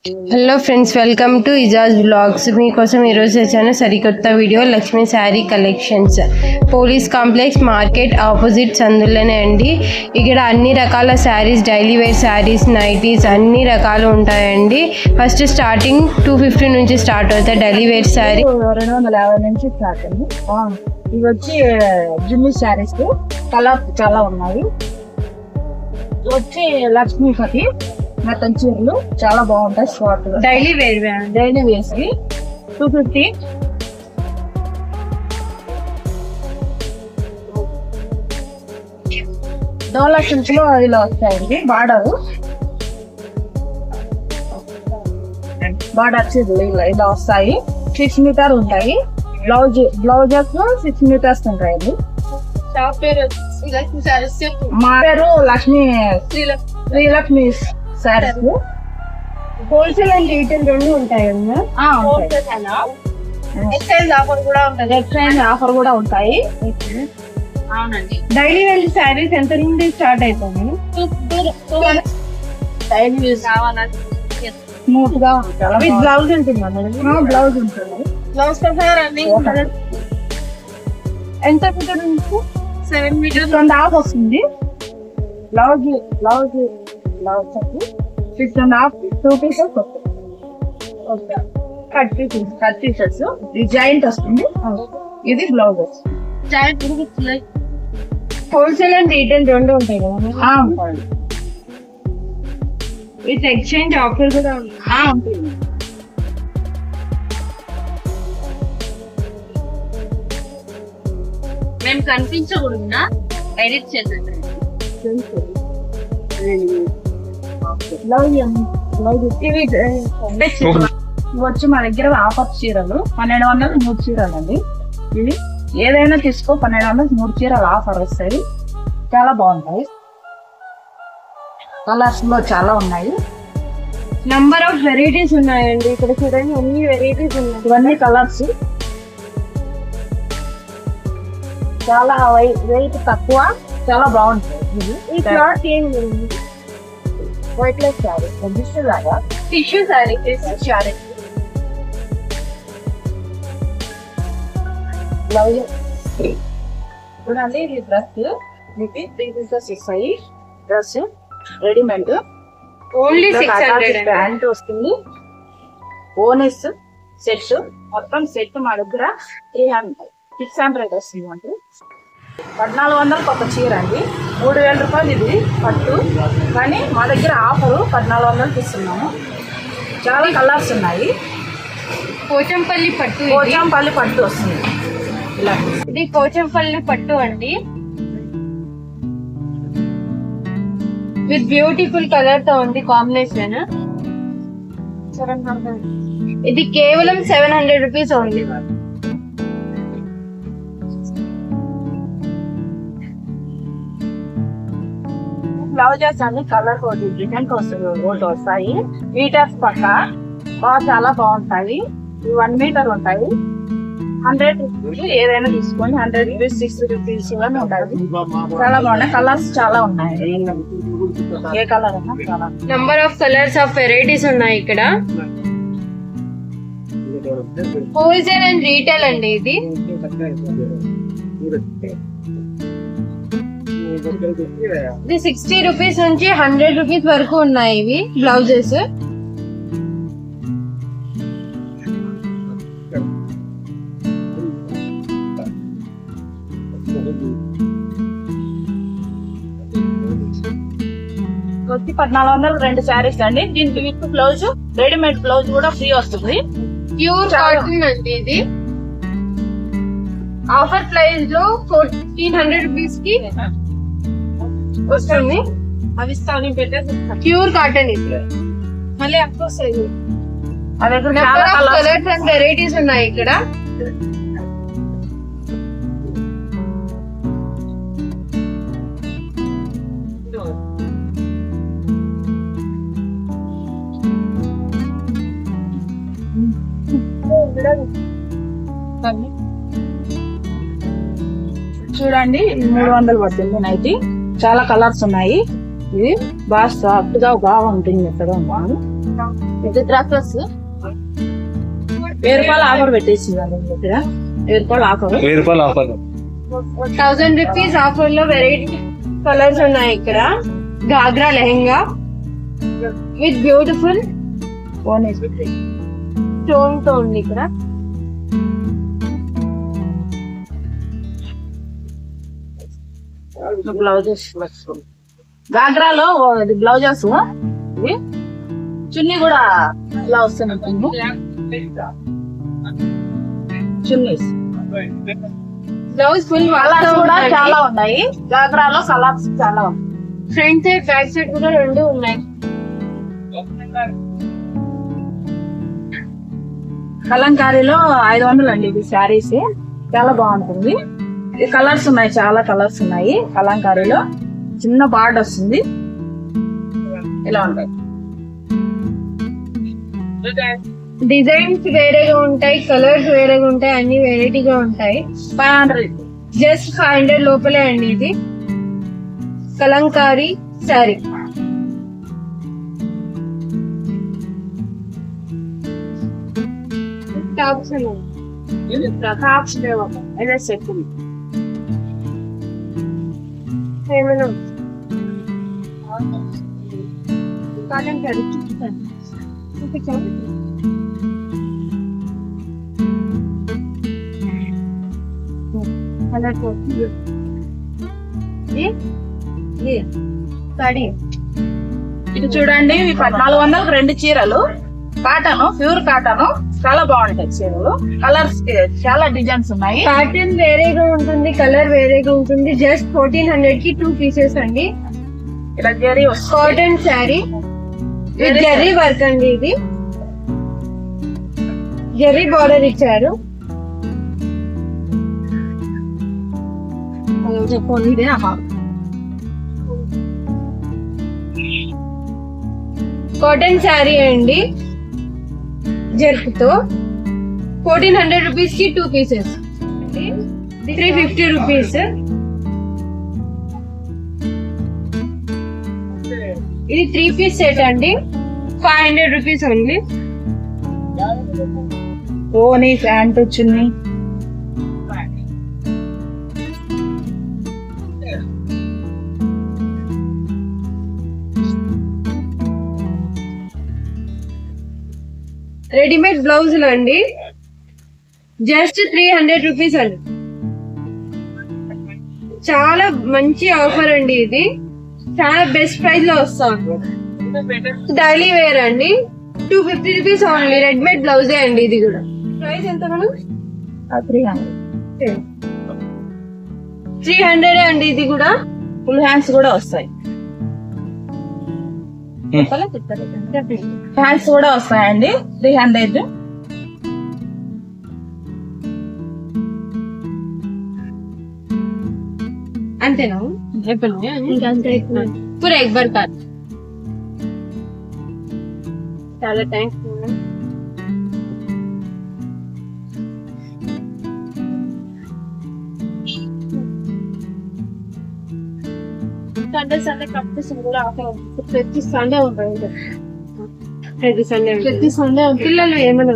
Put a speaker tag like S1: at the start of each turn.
S1: Hello friends, welcome to Ijaz blogs. మీకోసం ఈరోజు వచ్చాను సరికొత్త వీడియో. Lakshmi sari collections, police complex market opposite సందులోనే అండి. ఇక్కడ అన్ని రకాల saris, daily wear saris, nighties అన్ని రకాలు ఉంటాయండి. ఫస్ట్ స్టార్టింగ్ 250 నుంచి స్టార్ట్ అవుతాయి. డైలీ వేర్ శారీ
S2: 250 నుంచి స్టార్ట్ అండి. ఇవి వచ్చి జిమ్మి శారీస్, కలర్ చాలా ఉన్నాయి. వచ్చి లక్ష్మీపతి మెత్తన్ చీరలు చాలా బాగుంటాయి. Short daily wears 250. Dola silk లో ఇలా వస్తాయండి. బార్డర్ చీరలు ఇలా వస్తాయి. 6 మీటర్ ఉంటాయి. బ్లౌజెస్ 6 మీటర్స్ ఉంటాయండి.
S1: షాప్ పేరు
S2: మా పేరు Srilakshmi saris.
S1: Wholesale and retail రెండు ఉంటాయి కదా. ఎక్స్చేంజ్ ఆఫర్ కూడా ఉంటుంది.
S2: ఎక్స్చేంజ్ ఆఫర్ కూడా ఉంటాయి.
S1: అవునండి. డైలీ వేర్ శారీస్ ఎంత నుండి స్టార్ట్ అవుతుంది?
S2: డైలీ యూస్ స్మూత్ గా
S1: విత్ బ్లౌజ్ ఉంటుంది.
S2: బ్లౌజ్ ఉంటుంది.
S1: బ్లౌజ్ ఎంత మీటర్ నుంచి? 7 మీటర్స్
S2: అండ్ హాఫ్ వస్తుంది. బ్లౌజ్ 6.5 2 పీసెస్ వస్తుంది. కట్ పీసెస్ ఇది జాయింట్ వస్తుంది. ఇది బ్లౌజెస్.
S1: హోల్సేల్ అండ్ రీటైల్ రెండు ఉంటాయి కదా. విత్ ఎక్స్చేంజ్ ఆఫర్ కూడా
S2: ఉంటుంది.
S1: మేము కనిపించకూడదు, ఎడిట్ చేసేది.
S2: ఇవి వచ్చి మా దగ్గర ఆఫర్ చీరలు 1200 3 చీరలు అండి. ఇవి ఏదైనా తీసుకో 1200 3 చీరలు ఆఫర్ వస్తాయి. చాలా బాగుంటాయి. కలర్స్ లో చాలా ఉన్నాయి.
S1: నంబర్ ఆఫ్ వెరైటీస్ ఉన్నాయండి. ఇక్కడ చూడండి, అన్ని వెరైటీస్ ఉన్నాయి.
S2: ఇవన్నీ కలర్స్ చాలా వెయిట్ తక్కువ, చాలా బాగుంటాయి.
S1: ఈ క్లాత్ ఏంటి?
S2: వైట్ లైఫ్ శారీ టిష్యూ లాగా.
S1: టిష్యూ శారీ.
S2: చూడండి, ఇది డ్రెస్ మీకు 3 పీసెస్ ఇస్తాయి. డ్రెస్ రెడీమేడ్
S1: ఓన్లీ 600
S2: ప్యాంట్ వస్తుంది. ఓనెస్ సెట్ మొత్తం సెట్ మా దగ్గర 600 వస్తుంది. అంటే 1400 ఒక చీర అండి. 3000 రూపాయలు ఇది పట్టు. కానీ మా దగ్గర ఆఫరు 1400 ఇస్తున్నాము. చాలా కలర్స్ ఉన్నాయి.
S1: పోచంపల్లి పట్టు.
S2: పోచంపల్లి పట్టు వస్తుంది. ఇలా
S1: ఇది పోచంపల్లి పట్టు అండి. విత్ బ్యూటిఫుల్ కలర్ తో ఉంది కాంబినేషన్. 700. ఇది కేవలం 700 రూపీస్ ఓన్లీ.
S2: బ్లౌజెస్ అన్ని కలర్ డిజైన్ వస్తాయి. మీటర్స్ పక్క చాలా బాగుంటాయి. 1 మీటర్ ఉంటాయి. 100 రూపీస్ ఏదైనా తీసుకోండి. 100 రూపీస్ 60 రూపీస్ ఇవన్నీ ఉంటాయి. చాలా బాగున్నాయి. కలర్స్ చాలా ఉన్నాయి. ఏ కలర్ అన్నా చాలా.
S1: Number of colours of varieties ఉన్నాయి ఇక్కడ. హోల్సేల్ అండ్ రీటైల్ అండి ఇది. ఇది 60 రూపీస్ నుంచి 100 రూపీస్ వరకు ఉన్నాయి ఇవి బ్లౌజెస్.
S2: వచ్చి 1400 2 శారీస్ అండి. దీనికి విత్ బ్లౌజ్, రెడీమేడ్ బ్లౌజ్ కూడా ఫ్రీ వస్తుంది.
S1: ప్యూర్ కాటన్ అండి ఇది. ఆఫర్ ప్రైస్ లో 1400 రూపీస్ కి వస్తుంది.
S2: అవి స్థాని పెట్టేసి
S1: ప్యూర్ కాటన్ ఇది.
S2: మళ్ళీ అప్పుడు వస్తాయి.
S1: కలర్స్ అండ్ వెరైటీస్ ఉన్నాయి ఇక్కడ.
S2: చూడండి, 300 పడుతుంది నైటీ. చాలా కలర్స్ ఉన్నాయి. ఇది బాగా సాఫ్ట్ గా బాగుంటుంది. ఎక్కడ ఇది డ్రెస్సెస్ 1000 రూపాయలు ఆఫర్ పెట్టేసిందండి దగ్గర. 1000 రూపాయలు ఆఫర్.
S3: 1000 రూపాయలు ఆఫర్.
S1: 1000 రూపీస్ ఆఫర్ లో వెరైటీ కలర్స్ ఉన్నాయి ఇక్కడ. Ghagra lehenga with beautiful stone తో ఉంది ఇక్కడ.
S2: బ్లౌజెస్ గాగ్రాలో బ్లౌజెస్ చున్నీ కూడా ఇలా వస్తుంది. చున్నీస్
S1: బ్లౌజ్ ఫుల్
S2: కలర్స్ కూడా చాలా ఉన్నాయి. గాగ్రాలో కలర్స్ చాలా ఉన్నాయి.
S1: ఫ్రంట్ సైడ్ బ్యాక్ సైడ్ కూడా రెండు ఉన్నాయి.
S2: కలంకారీలో 500 అండి ఇది శారీస్. చాలా బాగుంటుంది. ఈ కలర్స్ ఉన్నాయి, చాలా కలర్స్ ఉన్నాయి. కలంకారీలో చిన్న బార్డర్ వస్తుంది. ఇలా ఉంటాయి.
S1: డిజైన్స్ వేరేగా ఉంటాయి, కలర్స్ వేరేగా ఉంటాయి, అన్ని వెరైటీగా ఉంటాయి.
S2: 500
S1: జస్ట్ 500 లోపలే అండి. ఇది కలంకారీ శారీ. టాప్స్
S2: టాప్స్ ఇదే సెట్.
S1: ఏమైనా సారీ.
S2: ఇది చూడండి, 1400 2 చీరలు. Cotton, pure cotton. చాలా బాగుంటాయి చీరలు. కలర్స్ చాలా డిజైన్స్ ఉన్నాయి.
S1: ప్యాటర్న్ వేరేగా ఉంటుంది, కలర్ వేరేగా ఉంటుంది. జస్ట్ 1400 కి 2 పీసెస్ అండి.
S2: ఇలా zari
S1: cotton sari with zari work అండి. ఇది జరీ బార్డర్ ఇచ్చారు. కాటన్ శారీ అండి జర్క్తో. 1400 రూపీస్ కి 2 పీసెస్. 350 రూపీస్. ఇది 3 పీస్ సెట్ అండి. 500 రూపీస్ ఓన్లీ.
S2: ఓనీ ప్యాంట్ చున్నీ.
S1: రెడీమేడ్ బ్లౌజులు అండి. జస్ట్ 300 రూపీస్ అండి. చాలా మంచి ఆఫర్ అండి. ఇది చాలా బెస్ట్ ప్రైస్ లో వస్తాం. డైలీ వేర్ అండి. 250 రూపీస్ ఓన్లీ. రెడీమేడ్ బ్లౌజే అండి. ఇది కూడా ప్రైస్ ఎంత మేడం? 300 అండి. ఇది కూడా
S2: ఫుల్ హ్యాండ్స్ కూడా వస్తాయి. హ్యాండ్స్ కూడా వస్తాయండి. 300.
S1: అంతేనా? పూరా ఎక్ బార్ కాదు. చాలా థ్యాంక్స్. సండే కంపెనీస్ కూడా ప్రతి సండే ఉంటాయి. ప్రతి సండే పిల్లలు ఏమైనా